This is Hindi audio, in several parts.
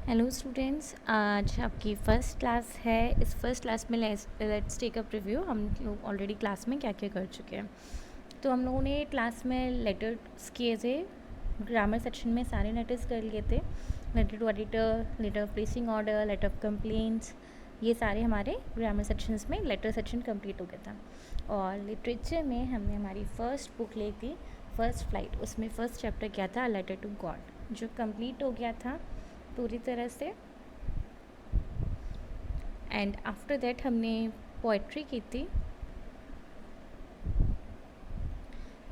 हेलो स्टूडेंट्स, आज आपकी फ़र्स्ट क्लास है। इस फर्स्ट क्लास में लेट्स टेक अप रिव्यू। हम लोग ऑलरेडी क्लास में क्या क्या कर चुके हैं। तो हम लोगों ने क्लास में लेटर्स किए थे। ग्रामर सेक्शन में सारे लेटर्स कर लिए थे। Letter to editor, letter of placing order, letter of complaints, ये सारे हमारे ग्रामर सेक्शंस में लेटर सेक्शन कंप्लीट हो गया था। और लिटरेचर में हमने हमारी फ़र्स्ट बुक ली थी, फर्स्ट फ्लाइट। उसमें फ़र्स्ट चैप्टर क्या था, लेटर टू गॉड, जो कंप्लीट हो गया था पूरी तरह से। एंड आफ्टर दैट हमने पोइट्री की थी।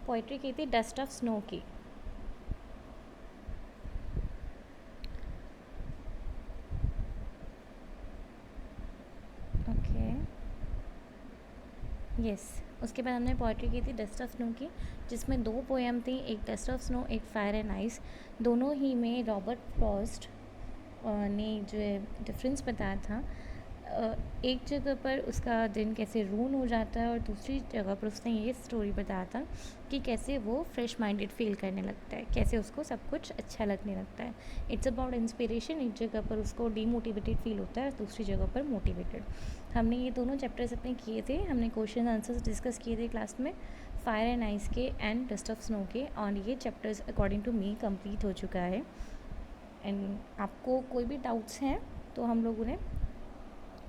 पोइट्री की थी डस्ट ऑफ स्नो की। Okay, yes. उसके बाद हमने पोइट्री की थी डस्ट ऑफ स्नो की, जिसमें दो पोएम थी, एक डस्ट ऑफ स्नो, एक फायर एंड आइस। दोनों ही में रॉबर्ट फ्रॉस्ट ने जो है डिफरेंस बताया था। एक जगह पर उसका दिन कैसे रून हो जाता है और दूसरी जगह पर उसने ये स्टोरी बताया था कि कैसे वो फ्रेश माइंडेड फील करने लगता है, कैसे उसको सब कुछ अच्छा लगने लगता है। It's about inspiration. एक जगह पर उसको डीमोटिवेटेड फील होता है और दूसरी जगह पर मोटिवेटेड। हमने ये दोनों चैप्टर्स अपने किए थे। हमने क्वेश्चन आंसर्स डिस्कस किए थे क्लास में, फायर एंड आइस के एंड डस्ट ऑफ स्नो के। और ये chapters according to me complete हो चुका है। एंड आपको कोई भी डाउट्स हैं तो हम लोग उन्हें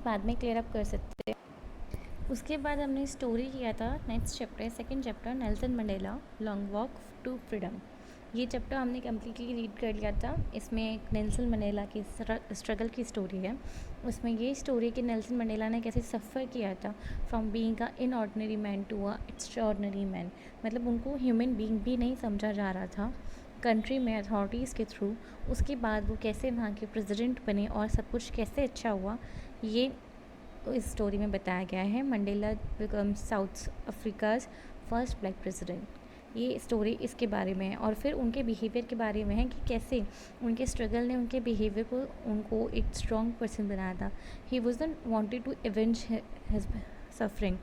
बाद में क्लियर अप कर सकते हैं। उसके बाद हमने स्टोरी किया था next chapter, second chapter, Nelson Mandela long walk to freedom. ये चैप्टर हमने कम्प्लीटली रीड कर लिया था। इसमें एक नेल्सन मंडेला की स्ट्रगल की स्टोरी है। उसमें ये स्टोरी कि नेल्सन मंडेला ने कैसे सफ़र किया था from being a inordinary man to a extraordinary man. मतलब उनको ह्यूमन बीइंग भी नहीं समझा जा रहा था कंट्री में अथॉरिटीज़ के थ्रू। उसके बाद वो कैसे वहाँ के प्रेसिडेंट बने और सब कुछ कैसे अच्छा हुआ, ये इस स्टोरी में बताया गया है। Mandela become south Africa's first black president. ये स्टोरी इसके बारे में है और फिर उनके बिहेवियर के बारे में है कि कैसे उनके स्ट्रगल ने उनके बिहेवियर को उनको एक स्ट्रॉन्ग पर्सन बनाया था। He was not wanted to avenge his suffering.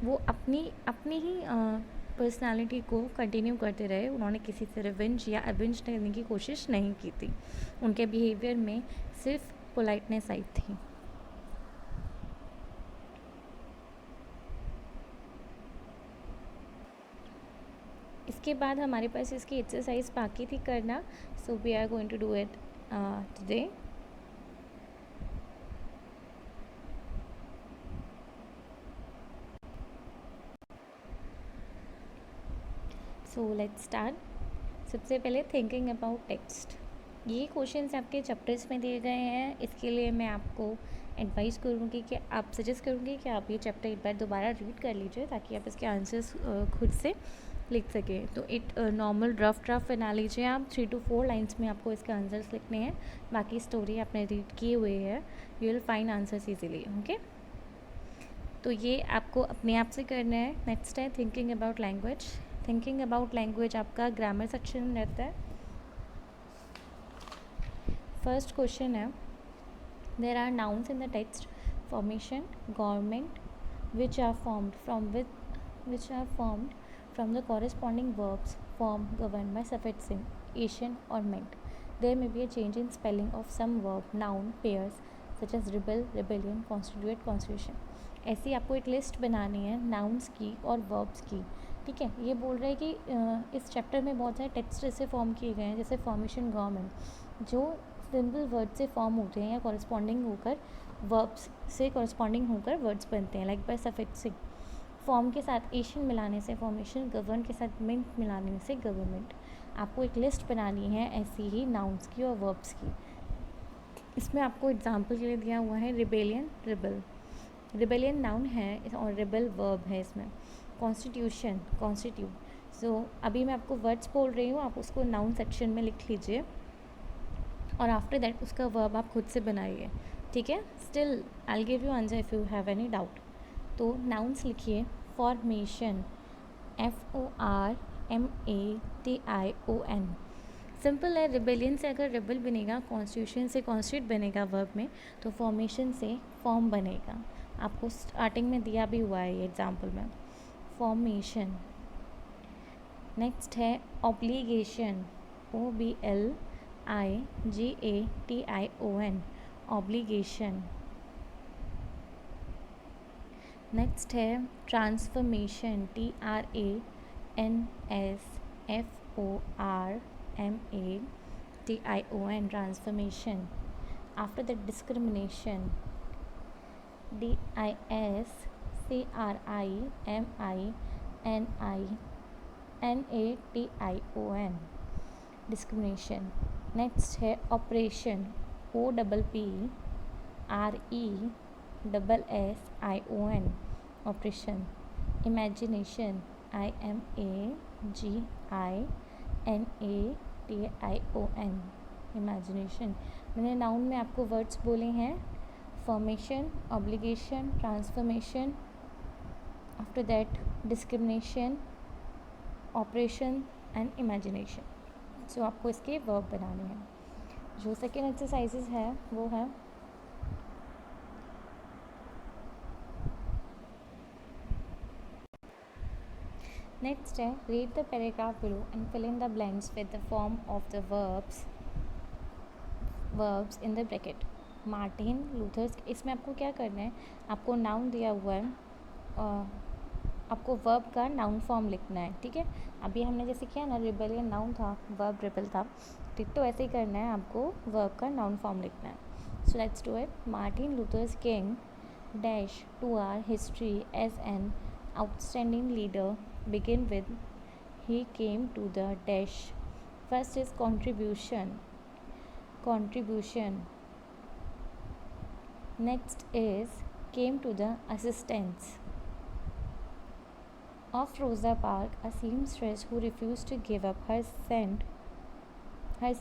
वो अपनी अपनी ही पर्सनालिटी को कंटिन्यू करते रहे। उन्होंने किसी से रिवेंज या एवेंज करने की कोशिश नहीं की थी। उनके बिहेवियर में सिर्फ पोलाइटनेस आई थी। इसके बाद हमारे पास इसकी एक्सरसाइज बाकी थी करना। So we are going to do it today. So let's start. सबसे पहले थिंकिंग अबाउट टेक्स्ट। ये क्वेश्चंस आपके चैप्टर्स में दिए गए हैं। इसके लिए मैं आपको एडवाइस करूँगी कि आप सजेस्ट करूँगी कि आप ये चैप्टर एक बार दोबारा रीड कर लीजिए ताकि आप इसके आंसर्स खुद से लिख सकें। तो एक नॉर्मल ड्राफ्ट बना लीजिए आप। 3 to 4 लाइन्स में आपको इसके आंसर्स लिखने हैं। बाकी स्टोरी आपने रीड किए हुए है, you will find answers easily. Okay, तो ये आपको अपने आप से करना है। नेक्स्ट है thinking about language. Thinking about language आपका ग्रामर सेक्शन रहता है। फर्स्ट क्वेश्चन है, there are nouns in the text formation government which are formed from the corresponding verbs form governed by suffixing ation or ment. There may be a change in spelling of some verb noun pairs such as rebel, rebellion, constitute, constitution. ऐसी आपको एक लिस्ट बनानी है नाउन्स की और वर्ब्स की। ठीक है, ये बोल रहा है कि इस चैप्टर में बहुत सारे टेक्स्ट ऐसे फॉर्म किए गए हैं जैसे फॉर्मेशन गवर्नमेंट, जो सिंपल वर्ड से फॉर्म होते हैं या कॉरस्पॉन्डिंग होकर वर्ब्स से कॉरस्पॉन्डिंग होकर वर्ड्स बनते हैं लाइक बाय सफिक्सिंग। फॉर्म के साथ एशियन मिलाने से फॉर्मेशन, गवर्न के साथ मिंट मिलाने से गवर्नमेंट। आपको एक लिस्ट बनानी है ऐसी ही नाउन्स की और वर्ब्स की। इसमें आपको एग्जांपल के लिए दिया हुआ है रिबेलियन, रिबल। रिबेलियन नाउन है और रिबल वर्ब है इसमें। Constitution, constitute. सो अभी मैं आपको वर्ड्स बोल रही हूँ, आप उसको नाउन सेक्शन में लिख लीजिए और आफ्टर दैट उसका वर्ब आप खुद से बनाइए। ठीक है, still I give you answer if you have any doubt. तो नाउन्स लिखिए। Formation, FORMATION। सिंपल है। रिबेलियन से अगर रिबल बनेगा, कॉन्स्टिट्यूशन से कॉन्स्टिट्यूट बनेगा वर्ब में, तो फॉर्मेशन से फॉर्म बनेगा। आपको स्टार्टिंग में दिया भी हुआ है ये एग्जाम्पल में, फॉर्मेशन। नेक्स्ट है obligation, OBLIGATION। OBLIGATION, obligation. Next है transformation, TRANSFORMATION, transformation. After that discrimination, DISCRIMINATION, discrimination. Next है oppression, OPPRESSION, oppression. Imagination, IMAGINATION, imagination. मैंने नाउन में आपको वर्ड्स बोले हैं, formation, obligation, transformation, after that discrimination, oppression and imagination. So आपको इसके वर्ब बनाने हैं. जो सेकेंड एक्सरसाइजेज है वो है नेक्स्ट है read the paragraph below and fill in the blanks with the form of the verbs in the bracket. Martin Luther's. इसमें आपको क्या करना है, आपको नाउन दिया हुआ है, आपको वर्ब का नाउन फॉर्म लिखना है. ठीक है, अभी हमने जैसे किया ना, रिबेलियन नाउन था, वर्ब रिबेल था. ठीक, तो ऐसे ही करना है, आपको वर्ब का नाउन फॉर्म लिखना है. So let's do it. Martin Luther's King dash to our history as an outstanding leader begin with he came to the dash. First is contribution. Next is came to the assistance of Rosa Parks, a seamstress who refused to give up her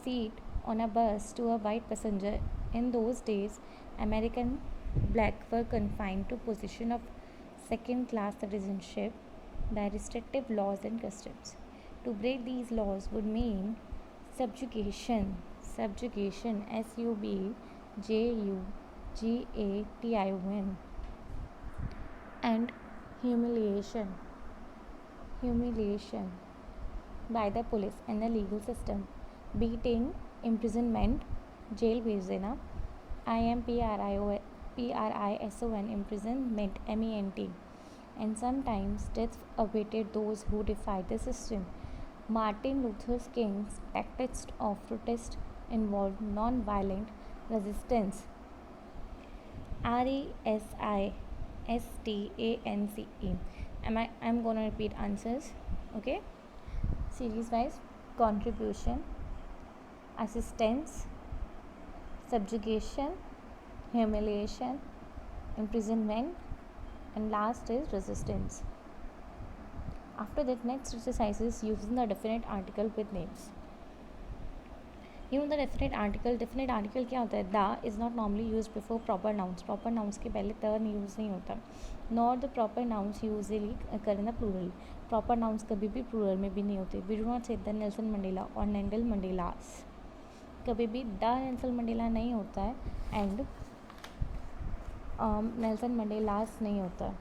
seat on a bus to a white passenger. In those days, American black were confined to position of second-class citizenship by restrictive laws and customs. To break these laws would mean subjugation, SUBJUGATION, and humiliation by the police and the legal system. Beating, imprisonment, jail भेज देना. IMPRISON, imprisonment, MENT. And sometimes death awaited those who defied the system. Martin Luther King's tactics of protest involved non-violent resistance. RESISTANCE. I'm gonna repeat answers. Okay, series wise: contribution, assistance, subjugation, humiliation, imprisonment, and last is resistance. After that, next exercise is using the definite article with names. You know the definite article क्या होता है? The is not normally used before proper nouns. Proper nouns के पहले the यूज़ नहीं होता. Nor the proper nouns usually occur in the plural. Proper nouns कभी भी plural में भी नहीं होते. We do not say the Nelson Mandela or Nelson Mandelas. कभी भी the Nelson Mandela नहीं होता है and Nelson Mandelas नहीं होता.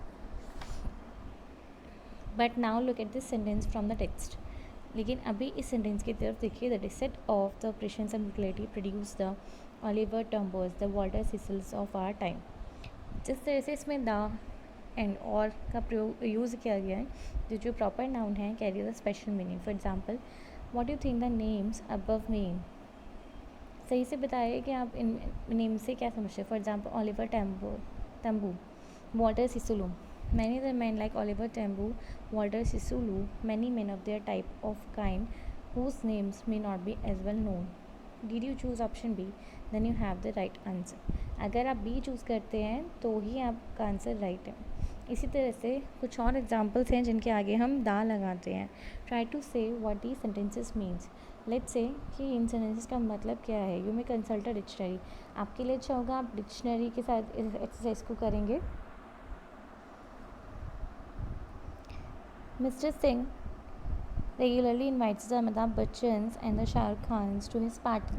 But now look at this sentence from the text. लेकिन अभी इस सेंटेंस की तरफ देखिए. The decades of the oppressions and brutality produce the Oliver Tambos, the Walter Sisulus of our time. जिस तरह से इसमें द एंड और का प्रयोग यूज़ किया गया है, जो प्रॉपर नाउन है carry the special meaning. For example, what you think the names above mean. सही से बताइए कि आप इन नेम से क्या समझते हैं. For example, Oliver Tambo, Walter Sisulu. Many other men like Oliver Tambo, Walter Sisulu, many men of their type of kind whose names may not be as well known. Did you choose option B? Then you have the right answer. अगर आप B चूज़ करते हैं तो ही आपका आंसर राइट है. इसी तरह से कुछ और एग्जाम्पल्स हैं जिनके आगे हम दा लगाते हैं. ट्राई टू से what these sentences means. Let's say कि इन सेंटेंसेस का मतलब क्या है. You may consult a dictionary. आपके लिए अच्छा होगा आप डिक्शनरी के साथ इस एक्सरसाइज को करेंगे. Mr. Singh regularly invites the Amitabh Bachchans and the Shah Rukh Khans to his party.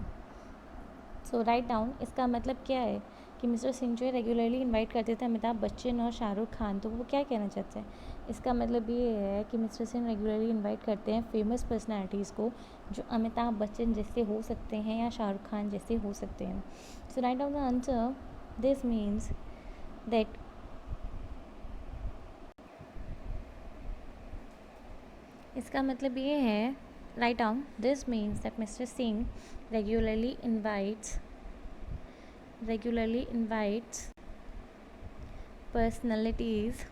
So write down इसका मतलब क्या है कि मिस्टर सिंह जो है रेगुलरली इनवाइट करते थे अमिताभ बच्चन और शाहरुख खान, तो वो क्या कहना चाहते हैं? इसका मतलब ये है कि मिस्टर सिंह रेगुलरली इनवाइट करते हैं फेमस पर्सनैलिटीज़ को जो अमिताभ बच्चन जैसे हो सकते हैं या शाहरुख खान जैसे हो सकते हैं. So write down the answer. This means that इसका मतलब ये है, write down, this means that mister Singh regularly invites personalities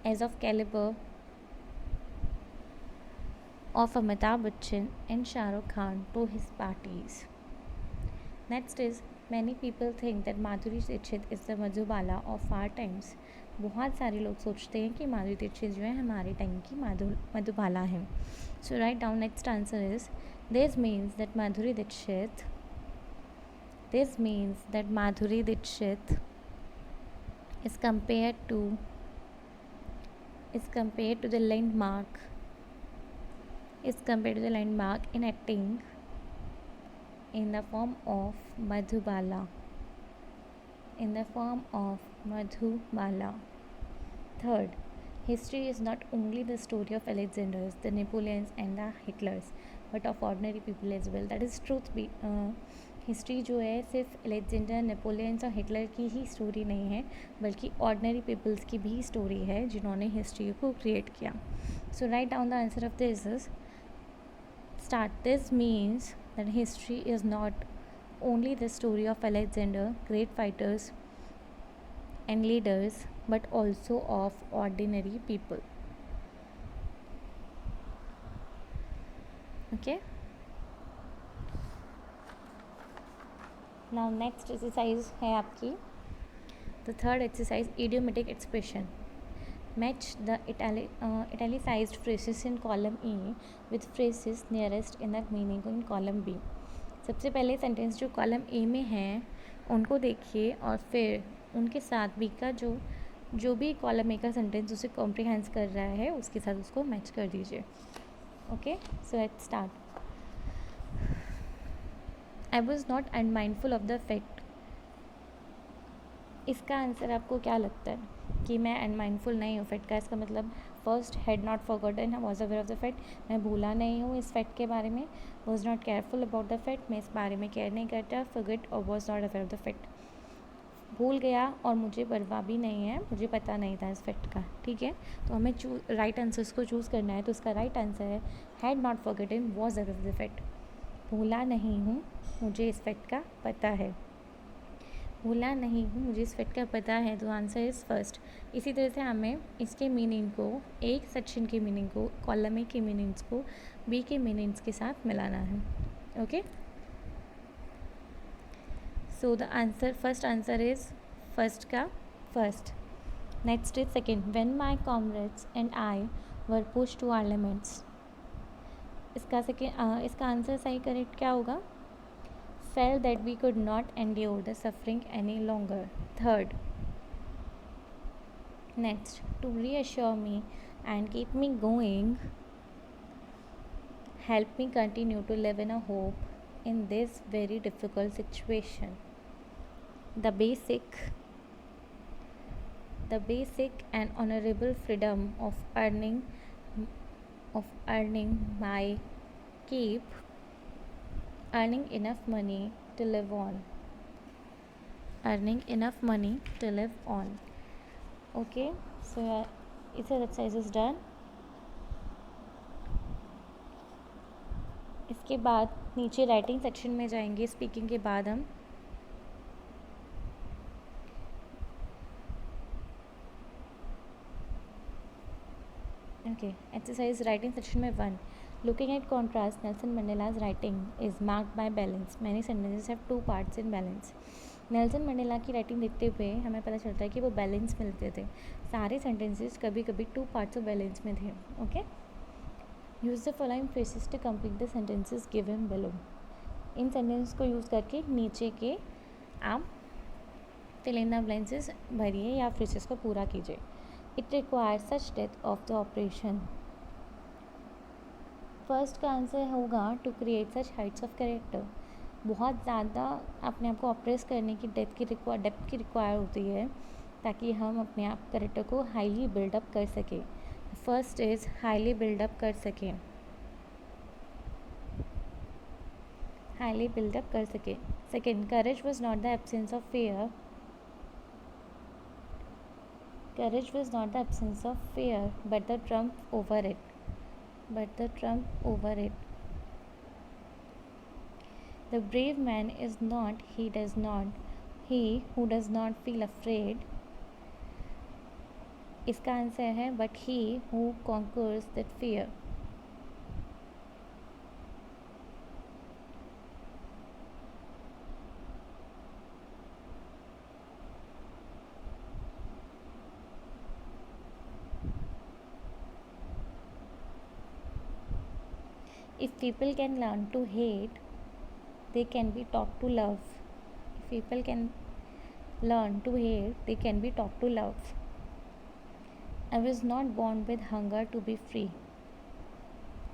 as of caliber of Amitabh Bachchan and Shah Rukh Khan to his parties. Next is, many people think that Madhuri Dixit is the Madhubala of our times. बहुत सारे लोग सोचते हैं कि माधुरी दीक्षित जो है हमारे टाइम की मधुबाला है. So write down next answer is, this means that Madhuri Dixit is compared to the landmark in acting in the form of Madhubala. Third, history is not only the story of Alexanders, the Napoleons and the Hitlers, but of ordinary people as well. That is truth. History जो है सिर्फ अलेक्जेंडर, नेपोलियंस और हिटलर की ही स्टोरी नहीं है, बल्कि ऑर्डिनरी पीपल्स की भी स्टोरी है जिन्होंने हिस्ट्री को क्रिएट किया. So write down the answer of this is, start. This means that history is not only the story of Alexander, great fighters and leaders, but also of ordinary people. Okay. Now next exercise है आपकी the third exercise, idiomatic expression. Match the italicized phrases in column E with phrases nearest in the meaning in column B. सबसे पहले सेंटेंस जो कॉलम ए में हैं उनको देखिए और फिर उनके साथ बी का जो भी कॉलम ए का सेंटेंस उसे कॉम्प्रिहेंस कर रहा है उसके साथ उसको मैच कर दीजिए. Okay, so let's start. I was not unmindful of the fact. इसका आंसर आपको क्या लगता है कि मैं अनमाइंडफुल नहीं हूँ फैक्ट का? इसका मतलब first, had not forgotten, was aware of the fact, मैं भूला नहीं हूँ इस फैक्ट के बारे में. Was not careful about the fact, मैं इस बारे में केयर नहीं करता. फॉरगेट और was not aware of the fact, भूल गया और मुझे परवाह भी नहीं है, मुझे पता नहीं था इस फैक्ट का. ठीक है, तो हमें राइट आंसर्स को चूज़ करना है. तो इसका राइट आंसर है had not forgotten, was aware of the fact. भूला नहीं हूँ, मुझे इस फैक्ट का पता है. भूला नहीं हूँ, मुझे इस फैक्ट का पता है. तो आंसर इज़ फर्स्ट. इसी तरह से हमें इसके मीनिंग को, एक सेक्शन के मीनिंग को, कॉलम ए के मीनिंग्स को बी के मीनिंग्स के साथ मिलाना है. Okay, so the answer, first answer is first का first. Next is second, when my comrades and I were push to our limits. इसका आंसर सही करेक्ट क्या होगा? Felt that we could not endure the suffering any longer. Third, next, to reassure me and keep me going, help me continue to live in a hope in this very difficult situation. The basic and honorable freedom of earning my keep, earning enough money to live on. Okay, so this exercise is done. इसके बाद नीचे राइटिंग सेक्शन में जाएंगे. स्पीकिंग के बाद हम exercise writing section में 1. Looking at contrast, Nelson Mandela's writing is marked by balance. Many sentences have two parts in balance. Nelson Mandela की राइटिंग देखते हुए हमें पता चलता है कि वो बैलेंस में लिखते थे. सारे सेंटेंसेस कभी कभी टू पार्ट्स ऑफ बैलेंस में थे. Okay, use the following phrases to complete the sentences given below. इन सेंटेंस को यूज़ करके नीचे के आप फिल इन द ब्लैंक्स भरिए या फ्रेजेस को पूरा कीजिए. It requires such depth of the operation first का आंसर होगा to create such heights of character. बहुत ज़्यादा अपने आप को ऑप्रेस करने की डेप्थ की रिक्वायर होती है ताकि हम अपने आप कैरेक्टर को हाईली बिल्डअप कर सकें। फर्स्ट इज़ हाईली बिल्डअप कर सकें, हाईली बिल्डअप कर सकें। Second, courage was not the absence of fair, courage was not the absence of fear but the trump over it, but the trump over it. The brave man is not he who does not feel afraid, इसका आंसर है but he who conquers that fear. If people can learn to hate, they can be taught to love. If people can learn to hate, they can be taught to love. I was not born with hunger to be free.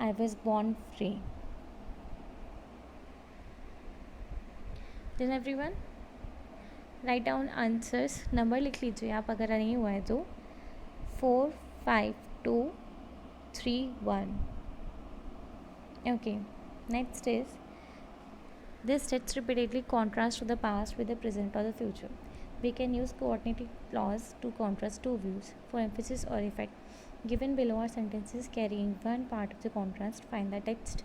I was born free. Then everyone, write down answers. Number लिख लीजिए आप अगर नहीं हुआ है तो 4 5 2 3 1. Okay, next is this sets repeatedly contrast to the past with the present or the future. We can use coordinating clause to contrast two views. For emphasis or effect, given below are sentences carrying one part of the contrast. Find in the text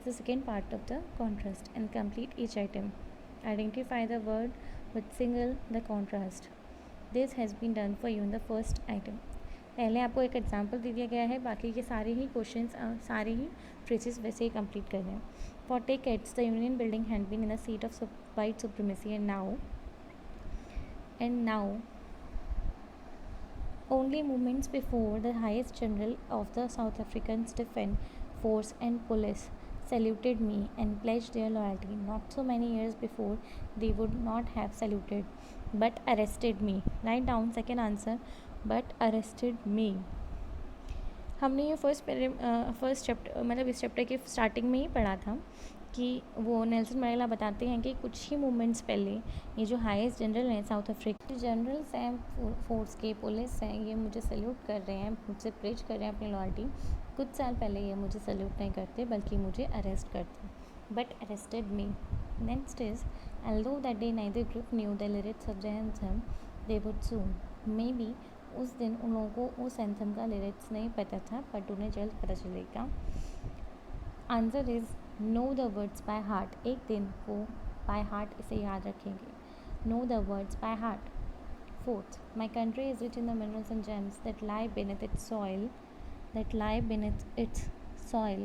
the second part of the contrast and complete each item. Identify the word with single the contrast. This has been done for you in the first item. पहले आपको एक एग्जाम्पल दे दिया गया है, बाकी के सारे ही क्वेश्चंस सारे ही फ्रेजेस वैसे ही कंप्लीट कर रहे हैं. For decades, the Union building had been in a seat of white supremacy, and now, only moments before, the highest general of the South African Defence Force and Police saluted me and pledged their loyalty. Not so many years before, they would not have saluted, but arrested me. Write down second answer, but arrested me. हमने ये फर्स्ट चैप्टर मतलब इस चैप्टर के स्टार्टिंग में ही पढ़ा था कि वो नेल्सन मंडेला बताते हैं कि कुछ ही मोमेंट्स पहले ये जो हाईएस्ट जनरल हैं साउथ अफ्रीका जनरल्स हैं फोर्स के पुलिस हैं, ये मुझे सैल्यूट कर रहे हैं, मुझसे प्रेज कर रहे हैं अपनी लॉयल्टी. कुछ साल पहले ये मुझे सैल्यूट नहीं करते बल्कि मुझे अरेस्ट करते, but arrested me. Next is although that day neither group knew the lyrics of the anthem, they would soon. Maybe उस दिन उन लोगों को उस एंथम का लिरिक्स नहीं पता था बट उन्हें जल्द पता चलेगा. Answer is know the words by heart. एक दिन वो बाय हार्ट इसे याद रखेंगे. Know the words by heart. Fourth, my country is rich in the minerals and James that lie beneath its soil,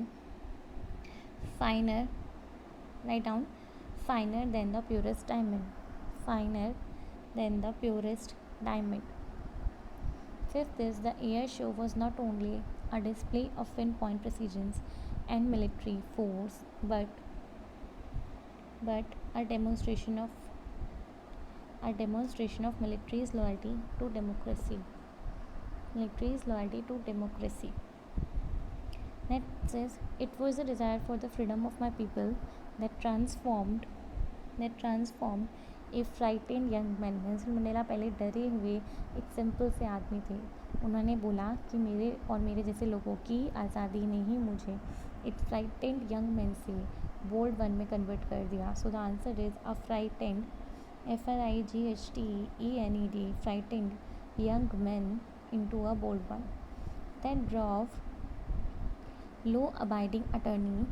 finer, write down, finer than the purest diamond, finer than the purest diamond. Fifth is the air show was not only a display of pinpoint precision and military force, but a demonstration of military's loyalty to democracy. Next is it was the desire for the freedom of my people that transformed A frightened young man. Nelson Mandela पहले डरे हुए एक सिंपल से आदमी थे. उन्होंने बोला कि मेरे और मेरे जैसे लोगों की आज़ादी ने ही मुझे एक फ्राइटेंड यंग मैन से बोल्ड वन में कन्वर्ट कर दिया. So the answer is a frightened, FRIGHTENED, frightened young man into a bold one. That drove law abiding attorney,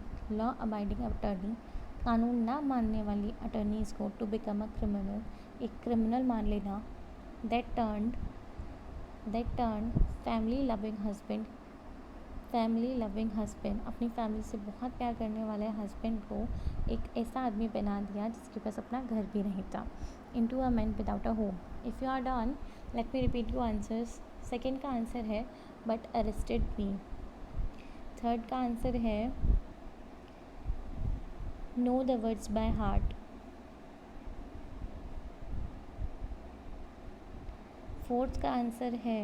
कानून ना मानने वाली अटर्नीज़ को टू बिकम अ क्रिमिनल, एक क्रिमिनल मान लेना. That turn family loving husband, अपनी फैमिली से बहुत प्यार करने वाले हस्बैंड को एक ऐसा आदमी बना दिया जिसके पास अपना घर भी नहीं था. Into a man without a home. If you are done, let me repeat your answers. Second का आंसर है बट अरेस्टेड मी. थर्ड का आंसर है know the words by heart. Fourth का आंसर है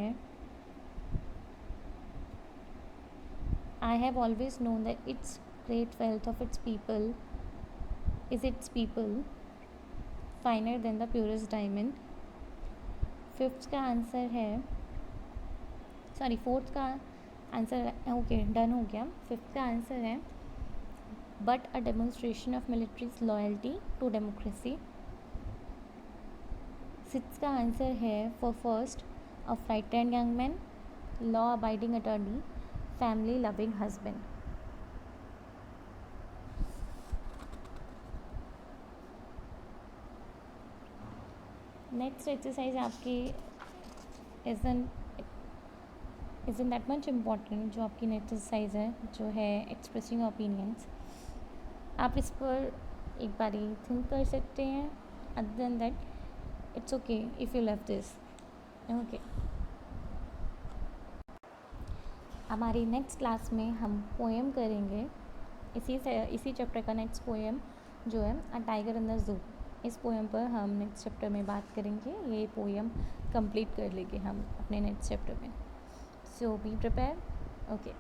I I have always known that its great wealth of its people is its people, finer than the purest diamond. Fifth का आंसर है, सॉरी फोर्थ का आंसर, ओके डन हो गया. फिफ्थ का आंसर है but a demonstration of military's loyalty to democracy. Six का आंसर है for first a frightened young man, law abiding attorney, family loving husband. Next exercise आपकी isn't that much important. जो आपकी नेक्स्ट एक्सरसाइज है जो है एक्सप्रेसिंग ओपिनियंस, आप इस पर एक बारी थिंक कर सकते हैं. Other than that it's okay if you love this. Okay, हमारी नेक्स्ट क्लास में हम पोएम करेंगे. इसी चैप्टर का नेक्स्ट पोएम जो है a tiger in the zoo. इस पोएम पर हम नेक्स्ट चैप्टर में बात करेंगे. ये पोएम कंप्लीट कर लेंगे हम अपने नेक्स्ट चैप्टर में. सो बी प्रिपेयर. ओके.